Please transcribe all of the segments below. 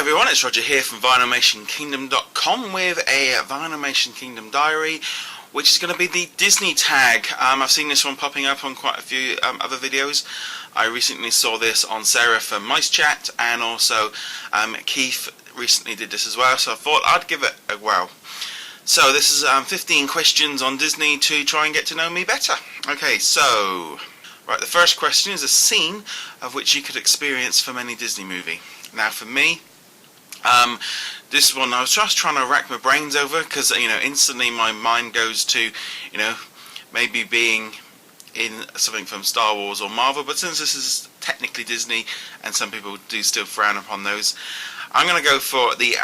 everyone, it's Roger here from VinylmationKingdom.com with a Vinylmation Kingdom diary, which is going to be the Disney tag. I've seen this one popping up on quite a few other videos. I recently saw this on Sarah from Mice Chat, and also Keith recently did this as well, so I thought I'd give it a whirl. So this is 15 questions on Disney to try and get to know me better. Okay, so right, the first question is a scene of which you could experience from any Disney movie. Now for me, this one I was just trying to rack my brains over, because instantly my mind goes to maybe being in something from Star Wars or Marvel, but since this is technically Disney and some people do still frown upon those, I'm going to go for the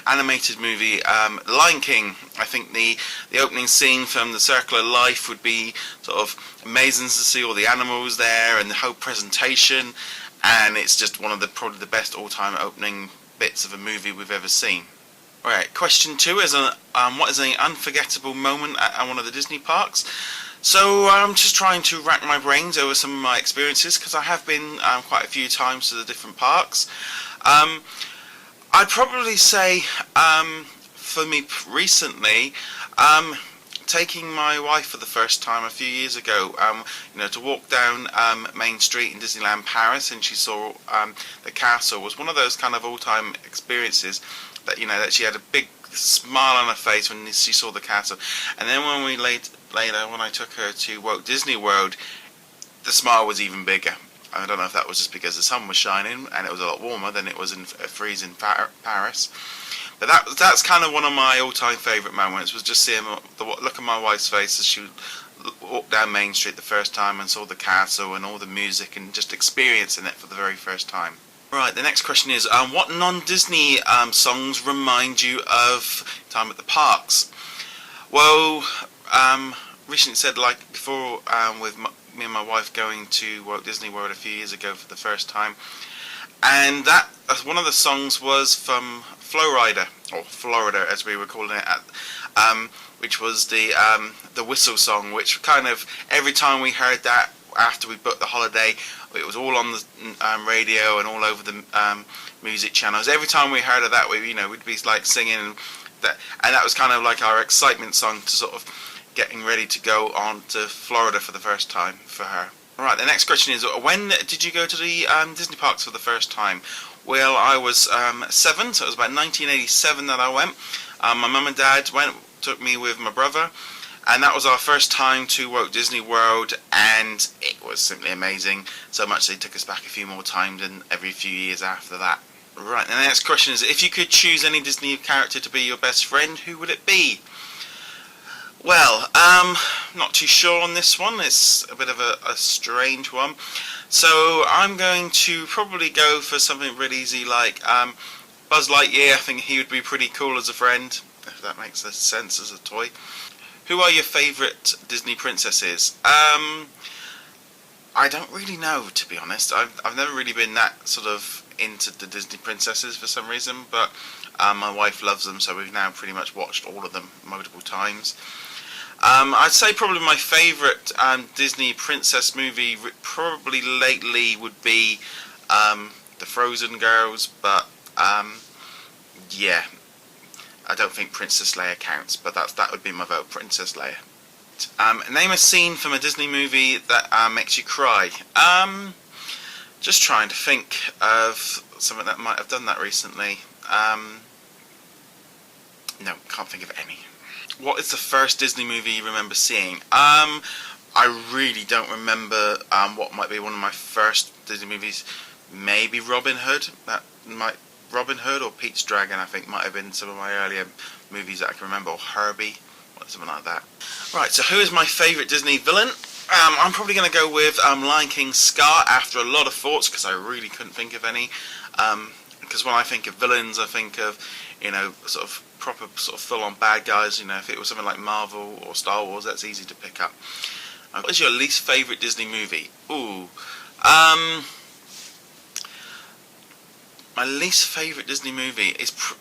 animated movie Lion King. I think the opening scene from the Circle of Life would be sort of amazing to see all the animals there and the whole presentation, and it's just one of probably the best all-time opening bits of a movie we've ever seen. Alright, question 2 is what is an unforgettable moment at one of the Disney parks? So I'm just trying to rack my brains over some of my experiences, because I have been quite a few times to the different parks. I'd probably say for me recently, taking my wife for the first time a few years ago, to walk down Main Street in Disneyland Paris, and she saw the castle, was one of those kind of all-time experiences that that she had a big smile on her face when she saw the castle. And then when we later when I took her to Walt Disney World, the smile was even bigger. I don't know if that was just because the sun was shining and it was a lot warmer than it was in freezing Paris. But that's kind of one of my all-time favourite moments, was just seeing the look on my wife's face as she walked down Main Street the first time and saw the castle and all the music and just experiencing it for the very first time. Right, the next question is, what non-Disney songs remind you of time at the parks? Well, recently said, like before, with me and my wife going to Walt Disney World a few years ago for the first time, and that one of the songs was from Flowrider, or Florida as we were calling it, which was the whistle song, which kind of every time we heard that after we booked the holiday, it was all on the radio and all over the music channels. Every time we heard of that, we'd be like singing that, and that was kind of like our excitement song to sort of getting ready to go on to Florida for the first time for her. Alright, the next question is, when did you go to the Disney parks for the first time? Well, I was 7, so it was about 1987 that I went. My mum and dad took me with my brother, and that was our first time to Walt Disney World, and it was simply amazing. So much they took us back a few more times, and every few years after that. Right, the next question is, if you could choose any Disney character to be your best friend, who would it be? Well, not too sure on this one. It's a bit of a strange one. So I'm going to probably go for something really easy, like Buzz Lightyear. I think he would be pretty cool as a friend, if that makes sense as a toy. Who are your favourite Disney princesses? I don't really know, to be honest. I've never really been that sort of into the Disney princesses for some reason, but my wife loves them, so we've now pretty much watched all of them multiple times. I'd say probably my favourite Disney princess movie probably lately would be the Frozen girls, but yeah, I don't think Princess Leia counts, but that would be my vote, Princess Leia. Name a scene from a Disney movie that makes you cry. Just trying to think of something that might have done that recently. No, can't think of any. What is the first Disney movie you remember seeing? I really don't remember what might be one of my first Disney movies. Maybe Robin Hood. Robin Hood or Pete's Dragon, I think, might have been some of my earlier movies that I can remember, or Herbie, or something like that. Right, so who is my favourite Disney villain? I'm probably going to go with Lion King Scar after a lot of thoughts, because I really couldn't think of any. Because when I think of villains, I think of, sort of proper sort of full-on bad guys. If it was something like Marvel or Star Wars, that's easy to pick up. What is your least favourite Disney movie? Ooh, my least favourite Disney movie is just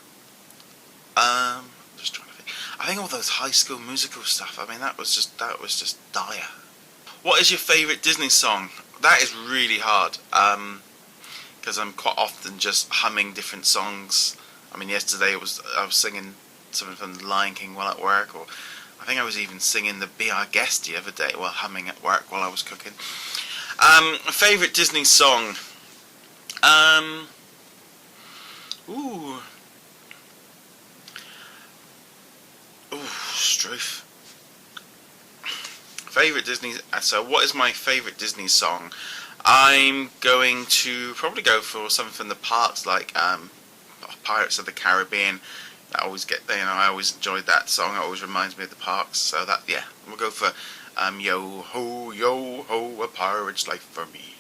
trying to think. I think all those High School Musical stuff. I mean, that was just dire. What is your favourite Disney song? That is really hard. because I'm quite often just humming different songs. I mean, yesterday I was singing something from The Lion King while at work, or I think I was even singing the Be Our Guest the other day while humming at work while I was cooking. Favourite Disney song? Ooh, Struth. Favourite Disney. So, what is my favourite Disney song? I'm going to probably go for something from the parks, like Pirates of the Caribbean. I always I always enjoyed that song. It always reminds me of the parks. So that, yeah, we'll go for yo ho, a pirate's life for me.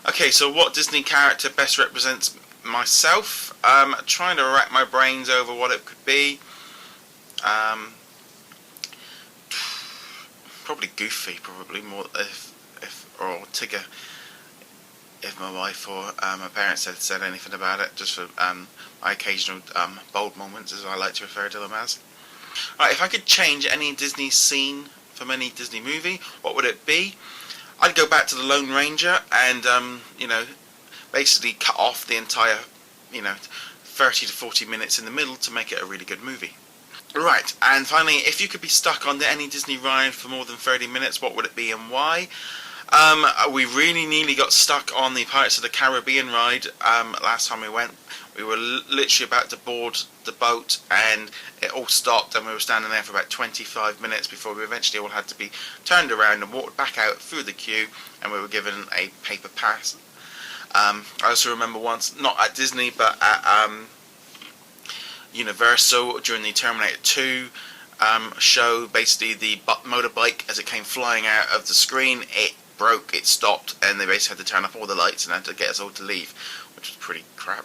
Okay, so what Disney character best represents myself? Trying to rack my brains over what it could be. Probably Goofy, probably more or Tigger, if my wife or my parents had said anything about it, just for my occasional bold moments, as I like to refer to them as. Right, if I could change any Disney scene from any Disney movie, what would it be? I'd go back to the Lone Ranger and basically cut off the entire 30 to 40 minutes in the middle to make it a really good movie. Right, and finally, if you could be stuck on any Disney ride for more than 30 minutes, what would it be and why? We really nearly got stuck on the Pirates of the Caribbean ride last time we went. We were literally about to board the boat and it all stopped, and we were standing there for about 25 minutes before we eventually all had to be turned around and walked back out through the queue, and we were given a paper pass. I also remember once, not at Disney, but at Universal during the Terminator 2 show, basically the motorbike, as it came flying out of the screen, it broke, it stopped, and they basically had to turn off all the lights and had to get us all to leave, which was pretty crap.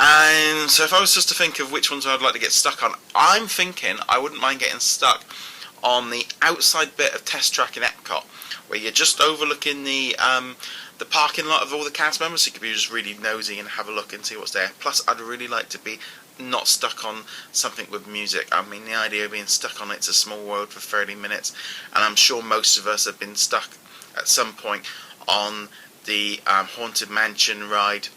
And so if I was just to think of which ones I'd like to get stuck on, I'm thinking I wouldn't mind getting stuck on the outside bit of Test Track in Epcot, where you're just overlooking the parking lot of all the cast members, so you could be just really nosy and have a look and see what's there. Plus, I'd really like to be not stuck on something with music. I mean, the idea of being stuck on It's a Small World for 30 minutes, and I'm sure most of us have been stuck at some point on the Haunted Mansion ride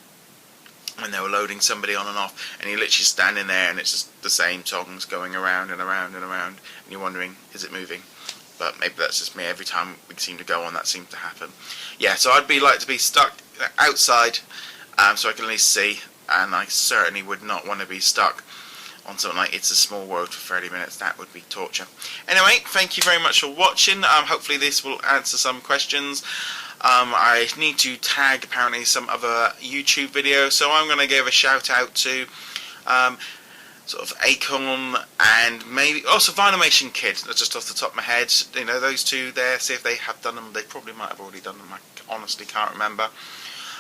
when they were loading somebody on and off, and you're literally standing there and it's just the same songs going around and around and around, and you're wondering, is it moving? But maybe that's just me. Every time we seem to go on, that seems to happen. Yeah, so I'd like to be stuck outside, so I can at least see, and I certainly would not want to be stuck on something like It's a Small World for 30 minutes. That would be torture. Anyway, thank you very much for watching. Hopefully this will answer some questions. I need to tag apparently some other YouTube videos, so I'm going to give a shout out to sort of Acorn and maybe also Vinimation Kid, just off the top of my head. Those two there, see if they have done them. They probably might have already done them, I honestly can't remember.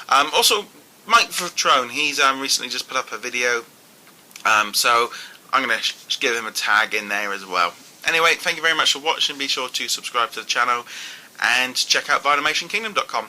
Also Mike Vertrone, he's recently just put up a video, so I'm going to give him a tag in there as well. Anyway, thank you very much for watching. Be sure to subscribe to the channel and check out VinimationKingdom.com.